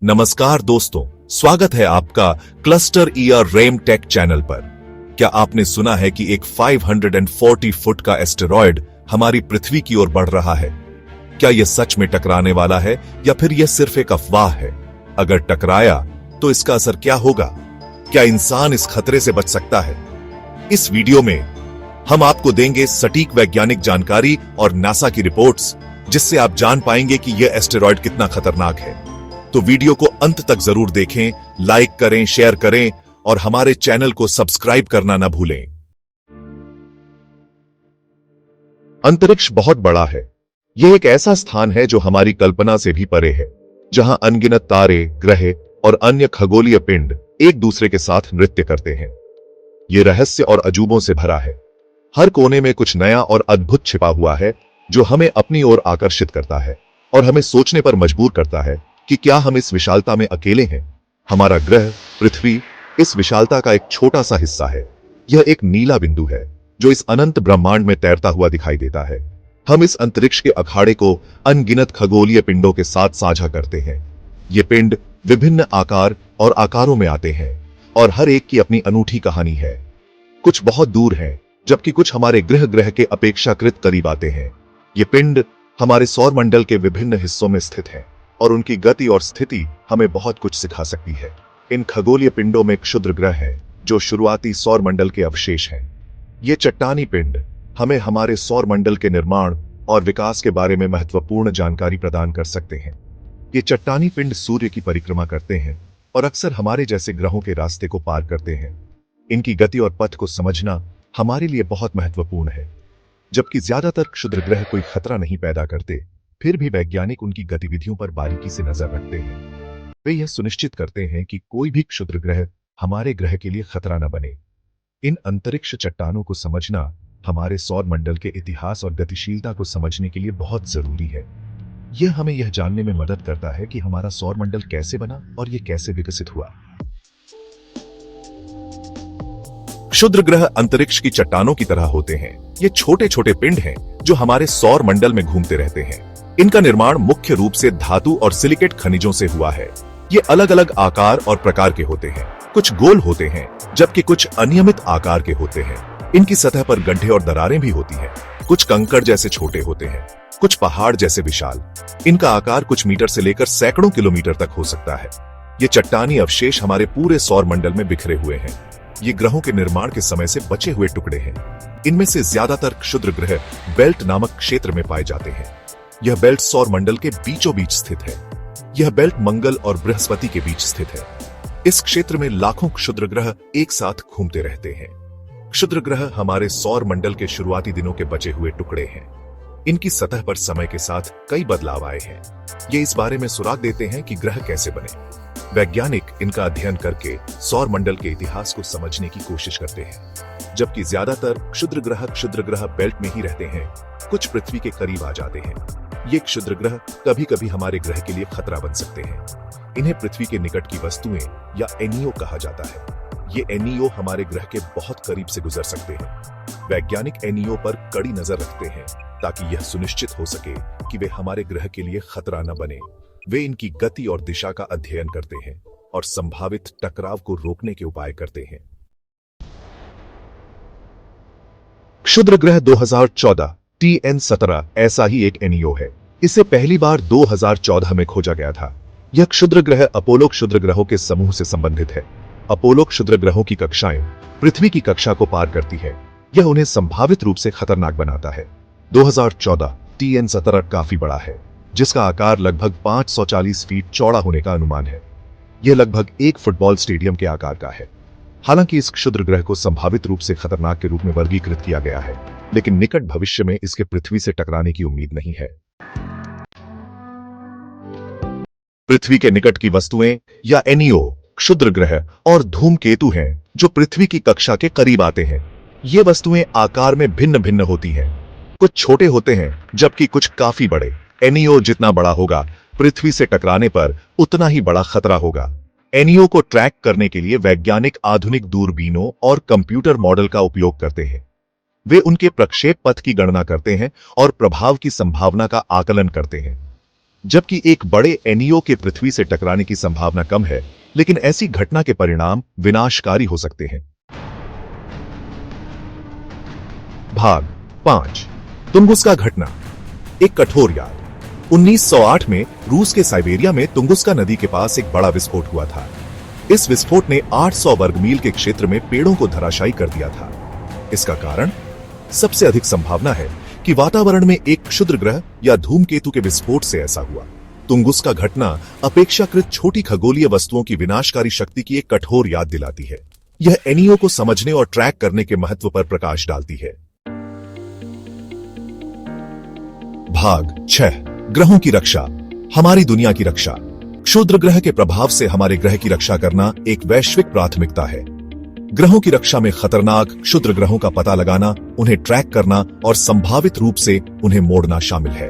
नमस्कार दोस्तों, स्वागत है आपका क्लस्टर ईयर रेम टेक चैनल पर। क्या आपने सुना है कि एक 540 फुट का एस्टेरॉयड हमारी पृथ्वी की ओर बढ़ रहा है? क्या यह सच में टकराने वाला है या फिर यह सिर्फ एक अफवाह है? अगर टकराया तो इसका असर क्या होगा? क्या इंसान इस खतरे से बच सकता है? इस वीडियो में हम आपको देंगे सटीक वैज्ञानिक जानकारी और नासा की रिपोर्ट्स, जिससे आप जान पाएंगे कि यह एस्टेरॉयड कितना खतरनाक है। तो वीडियो को अंत तक जरूर देखें, लाइक करें, शेयर करें और हमारे चैनल को सब्सक्राइब करना न भूलें। अंतरिक्ष बहुत बड़ा है। यह एक ऐसा स्थान है जो हमारी कल्पना से भी परे है, जहां अनगिनत तारे, ग्रह और अन्य खगोलीय पिंड एक दूसरे के साथ नृत्य करते हैं। यह रहस्य और अजूबों से भरा है। हर कोने में कुछ नया और अद्भुत छिपा हुआ है, जो हमें अपनी ओर आकर्षित करता है और हमें सोचने पर मजबूर करता है कि क्या हम इस विशालता में अकेले हैं? हमारा ग्रह पृथ्वी इस विशालता का एक छोटा सा हिस्सा है। यह एक नीला बिंदु है जो इस अनंत ब्रह्मांड में तैरता हुआ दिखाई देता है। हम इस अंतरिक्ष के अखाड़े को अनगिनत खगोलीय पिंडों के साथ साझा करते हैं। ये पिंड विभिन्न आकार और आकारों में आते हैं और हर एक की अपनी अनूठी कहानी है। कुछ बहुत दूर हैं, जबकि कुछ हमारे ग्रह के अपेक्षाकृत करीब आते हैं। ये पिंड हमारे सौर मंडल के विभिन्न हिस्सों में स्थित हैं और उनकी गति और स्थिति हमें बहुत कुछ सिखा सकती है। इन खगोलीय पिंडों में क्षुद्र ग्रह हैं, जो शुरुआती सौर मंडल के अवशेष हैं। ये चट्टानी पिंड हमें हमारे सौर मंडल के निर्माण और विकास के बारे में महत्वपूर्ण जानकारी प्रदान कर सकते हैं। ये चट्टानी पिंड सूर्य की परिक्रमा करते हैं और अक्सर हमारे जैसे ग्रहों के रास्ते को पार करते हैं। इनकी गति और पथ को समझना हमारे लिए बहुत महत्वपूर्ण है। जबकि ज्यादातर क्षुद्र ग्रह कोई खतरा नहीं पैदा करते, फिर भी वैज्ञानिक उनकी गतिविधियों पर बारीकी से नजर रखते हैं। वे यह सुनिश्चित करते हैं कि कोई भी क्षुद्र ग्रह हमारे ग्रह के लिए खतरा न बने। इन अंतरिक्ष चट्टानों को समझना हमारे सौर मंडल के इतिहास और गतिशीलता को समझने के लिए बहुत जरूरी है। यह हमें यह जानने में मदद करता है कि हमारा सौर मंडल कैसे बना और यह कैसे विकसित हुआ। क्षुद्र ग्रह अंतरिक्ष की चट्टानों की तरह होते हैं। ये छोटे छोटे पिंड हैं जो हमारे सौर मंडल में घूमते रहते हैं। इनका निर्माण मुख्य रूप से धातु और सिलिकेट खनिजों से हुआ है। ये अलग अलग आकार और प्रकार के होते हैं। कुछ गोल होते हैं, जबकि कुछ अनियमित आकार के होते हैं। इनकी सतह पर गड्ढे और दरारें भी होती हैं। कुछ कंकड़ जैसे छोटे होते हैं, कुछ पहाड़ जैसे विशाल। इनका आकार कुछ मीटर से लेकर सैकड़ों किलोमीटर तक हो सकता है। ये चट्टानी अवशेष हमारे पूरे सौर मंडल में बिखरे हुए हैं। ये ग्रहों के निर्माण के समय से बचे हुए टुकड़े हैं। इनमें से ज्यादातर क्षुद्र ग्रह बेल्ट नामक क्षेत्र में पाए जाते हैं। यह बेल्ट सौर मंडल के बीचों बीच स्थित है। यह बेल्ट मंगल और बृहस्पति के बीच स्थित है। इस क्षेत्र में लाखों क्षुद्र ग्रह एक साथ घूमते रहते हैं। क्षुद्र ग्रह हमारे सौर मंडल के शुरुआती दिनों के बचे हुए टुकड़े हैं। इनकी सतह पर समय के साथ कई बदलाव आए हैं। ये इस बारे में सुराग देते हैं कि ग्रह कैसे बने। वैज्ञानिक इनका अध्ययन करके सौर मंडल के इतिहास को समझने की कोशिश करते हैं। जबकि ज्यादातर क्षुद्र ग्रह बेल्ट में ही रहते हैं, कुछ पृथ्वी के करीब आ जाते हैं। ये क्षुद्र ग्रह कभी कभी हमारे ग्रह के लिए खतरा बन सकते हैं। इन्हें पृथ्वी के निकट की वस्तुएं या एनईओ कहा जाता है। ये एनईओ हमारे ग्रह के बहुत करीब से गुजर सकते हैं। वैज्ञानिक एनईओ पर कड़ी नजर रखते हैं ताकि यह सुनिश्चित हो सके कि वे हमारे ग्रह के लिए खतरा न बने। वे इनकी गति और दिशा का अध्ययन करते हैं और संभावित टकराव को रोकने के उपाय करते हैं। क्षुद्र ग्रह 2014 TN17 ऐसा ही एक एनईओ है। इसे पहली बार 2014 में खोजा गया था। यह क्षुद्र ग्रह अपोलो क्षुद्र ग्रहों के समूह से संबंधित है। अपोलो क्षुद्र ग्रहों की कक्षाएं पृथ्वी की कक्षा को पार करती है। यह उन्हें संभावित रूप से खतरनाक बनाता है। 2014 TN17 काफी बड़ा है, जिसका आकार लगभग 540 फीट चौड़ा होने का अनुमान है। यह लगभग एक फुटबॉल स्टेडियम के आकार का है। हालांकि इस क्षुद्र ग्रह को संभावित रूप से खतरनाक के रूप में वर्गीकृत किया गया है, लेकिन निकट भविष्य में इसके पृथ्वी से टकराने की उम्मीद नहीं है। पृथ्वी के निकट की वस्तुएं या एनईओ क्षुद्र ग्रह और धूमकेतु हैं जो पृथ्वी की कक्षा के करीब आते हैं। ये वस्तुएं आकार में भिन्न भिन्न होती हैं। कुछ छोटे होते हैं, जबकि कुछ काफी बड़े। एनईओ जितना बड़ा होगा, पृथ्वी से टकराने पर उतना ही बड़ा खतरा होगा। एनईओ को ट्रैक करने के लिए वैज्ञानिक आधुनिक दूरबीनों और कंप्यूटर मॉडल का उपयोग करते हैं। वे उनके प्रक्षेप पथ की गणना करते हैं और प्रभाव की संभावना का आकलन करते हैं। जबकि एक बड़े एनईओ के पृथ्वी से टकराने की संभावना कम है, लेकिन ऐसी घटना के परिणाम विनाशकारी हो सकते हैं। भाग 5 तुंगुस्का घटना। एक कठोर याद। 1908 में रूस के साइबेरिया में तुंगुस्का नदी के पास एक बड़ा विस्फोट हुआ था। इस विस्फोट ने 800 वर्ग मील के क्षेत्र में पेड़ों को धराशायी कर दिया था। इसका कारण, सबसे अधिक संभावना है कि वातावरण में एक क्षुद्र ग्रह या धूमकेतु के विस्फोट से ऐसा हुआ। तुंगुस्का घटना अपेक्षाकृत छोटी खगोलीय वस्तुओं की विनाशकारी शक्ति की एक कठोर याद दिलाती है। यह एनईओ को समझने और ट्रैक करने के महत्व पर प्रकाश डालती है। भाग 6 ग्रहों की रक्षा, हमारी दुनिया की रक्षा। क्षुद्र ग्रह के प्रभाव से हमारे ग्रह की रक्षा करना एक वैश्विक प्राथमिकता है। ग्रहों की रक्षा में खतरनाक क्षुद्र ग्रहों का पता लगाना, उन्हें ट्रैक करना और संभावित रूप से उन्हें मोड़ना शामिल है।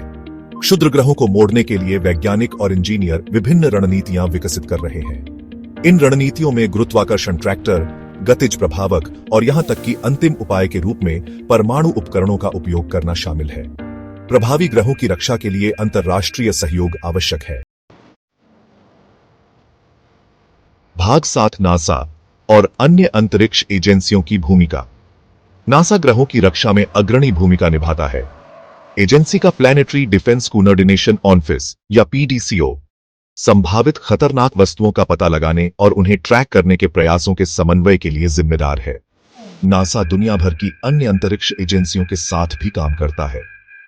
क्षुद्र ग्रहों को मोड़ने के लिए वैज्ञानिक और इंजीनियर विभिन्न रणनीतियां विकसित कर रहे हैं। इन रणनीतियों में गुरुत्वाकर्षण ट्रैक्टर, गतिज प्रभावक और यहां तक कि अंतिम उपाय के रूप में परमाणु उपकरणों का उपयोग करना शामिल है। प्रभावी ग्रहों की रक्षा के लिए अंतर्राष्ट्रीय सहयोग आवश्यक है। भाग 7 नासा और अन्य अंतरिक्ष एजेंसियों की भूमिका। नासा ग्रहों की रक्षा में अग्रणी भूमिका निभाता है। एजेंसी का प्लैनेटरी डिफेंस कोऑर्डिनेशन ऑफिस या पीडीसीओ संभावित खतरनाक वस्तुओं का पता लगाने और उन्हें ट्रैक करने के प्रयासों के समन्वय के लिए जिम्मेदार है। नासा दुनिया भर की अन्य अंतरिक्ष एजेंसियों के साथ भी काम करता है।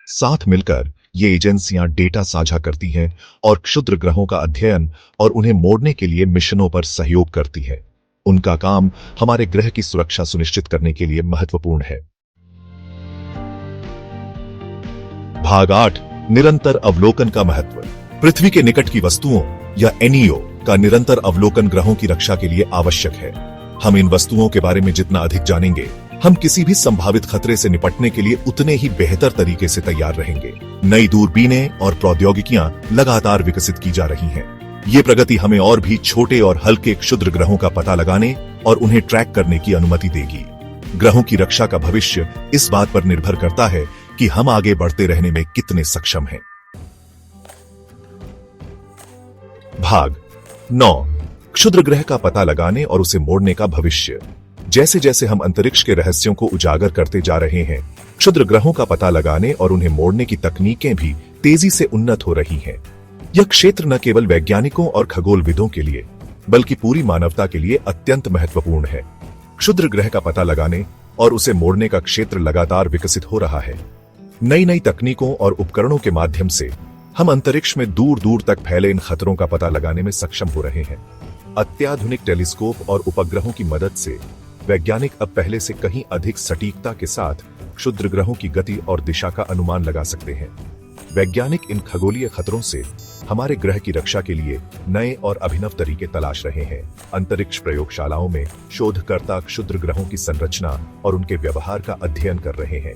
साथ मिलकर ये एजेंसियां डेटा साझा करती हैं और क्षुद्र ग्रहों का अध्ययन और उन्हें मोड़ने के लिए मिशनों पर सहयोग करती है। उनका काम हमारे ग्रह की सुरक्षा सुनिश्चित करने के लिए महत्वपूर्ण है। भाग 8 निरंतर अवलोकन का महत्व। पृथ्वी के निकट की वस्तुओं या एनईओ का निरंतर अवलोकन ग्रहों की रक्षा के लिए आवश्यक है। हम इन वस्तुओं के बारे में जितना अधिक जानेंगे, हम किसी भी संभावित खतरे से निपटने के लिए उतने ही बेहतर तरीके से तैयार रहेंगे। नई दूरबीनें और प्रौद्योगिकियां लगातार विकसित की जा रही हैं। ये प्रगति हमें और भी छोटे और हल्के क्षुद्र ग्रहों का पता लगाने और उन्हें ट्रैक करने की अनुमति देगी। ग्रहों की रक्षा का भविष्य इस बात पर निर्भर करता है कि हम आगे बढ़ते रहने में कितने सक्षम हैं। भाग 9 क्षुद्र ग्रह का पता लगाने और उसे मोड़ने का भविष्य। जैसे जैसे हम अंतरिक्ष के रहस्यों को उजागर करते जा रहे हैं, क्षुद्र ग्रहों का पता लगाने और उन्हें मोड़ने की तकनीकें भी तेजी से उन्नत हो रही हैं। यह क्षेत्र न केवल वैज्ञानिकों और खगोलविदों के लिए, बल्कि पूरी मानवता के लिए अत्यंत महत्वपूर्ण है। क्षुद्र ग्रह का पता लगाने और उसे मोड़ने का क्षेत्र लगातार विकसित हो रहा है। नई नई तकनीकों और उपकरणों के माध्यम से हम अंतरिक्ष में दूर दूर तक फैले इन खतरों का पता लगाने में सक्षम हो रहे हैं। अत्याधुनिक टेलीस्कोप और उपग्रहों की मदद से वैज्ञानिक अब पहले से कहीं अधिक सटीकता के साथ क्षुद्र ग्रहों की गति और दिशा का अनुमान लगा सकते हैं। वैज्ञानिक इन खगोलीय खतरों से हमारे ग्रह की रक्षा के लिए नए और अभिनव तरीके तलाश रहे हैं। अंतरिक्ष प्रयोगशालाओं में शोधकर्ता क्षुद्र ग्रहों की संरचना और उनके व्यवहार का अध्ययन कर रहे हैं।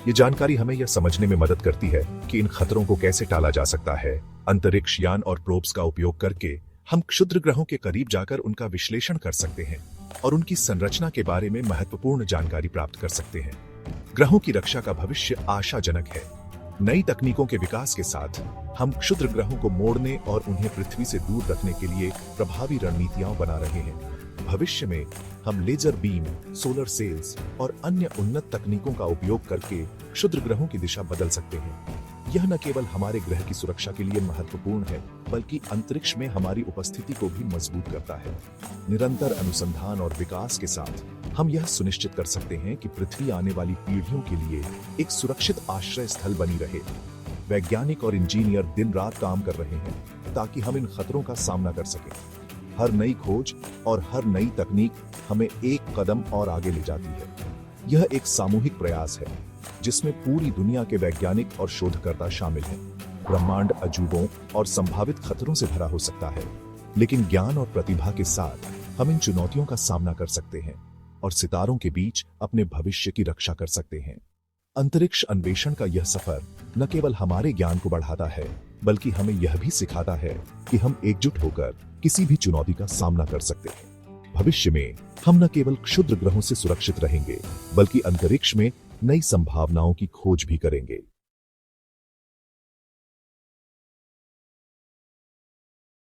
ये जानकारी हमें यह समझने में मदद करती है कि इन खतरों को कैसे टाला जा सकता है। अंतरिक्ष यान और प्रोब्स का उपयोग करके हम क्षुद्र ग्रहों के करीब जाकर उनका विश्लेषण कर सकते हैं और उनकी संरचना के बारे में महत्वपूर्ण जानकारी प्राप्त कर सकते हैं। ग्रहों की रक्षा का भविष्य आशाजनक है। नई तकनीकों के विकास के साथ हम क्षुद्र ग्रहों को मोड़ने और उन्हें पृथ्वी से दूर रखने के लिए प्रभावी रणनीतियां बना रहे हैं। भविष्य में हम लेजर बीम, सोलर सेल्स और अन्य उन्नत तकनीकों का उपयोग करके क्षुद्र ग्रहों की दिशा बदल सकते हैं। यह न केवल हमारे ग्रह की सुरक्षा के लिए महत्वपूर्ण है, बल्कि अंतरिक्ष में हमारी उपस्थिति को भी मजबूत करता है। निरंतर अनुसंधान और विकास के साथ हम यह सुनिश्चित कर सकते हैं कि पृथ्वी आने वाली पीढ़ियों के लिए एक सुरक्षित आश्रय स्थल बनी रहे। वैज्ञानिक और इंजीनियर दिन रात काम कर रहे हैं ताकि हम इन खतरों का सामना कर सकें। हर नई खोज और हर नई तकनीक हमें एक कदम और आगे ले जाती है। यह एक सामूहिक प्रयास है जिसमें पूरी दुनिया के वैज्ञानिक और शोधकर्ता शामिल हैं। ब्रह्मांड अजूबों और संभावित खतरों से भरा हो सकता है, लेकिन ज्ञान और प्रतिभा के साथ हम इन चुनौतियों का सामना कर सकते हैं और सितारों के बीच अपने भविष्य की रक्षा कर सकते हैं। अंतरिक्ष अन्वेषण का यह सफर न केवल हमारे ज्ञान को बढ़ाता है, बल्कि हमें यह भी सिखाता है कि हम एकजुट होकर किसी भी चुनौती का सामना कर सकते हैं। भविष्य में हम न केवल क्षुद्र ग्रहों से सुरक्षित रहेंगे, बल्कि अंतरिक्ष में नई संभावनाओं की खोज भी करेंगे।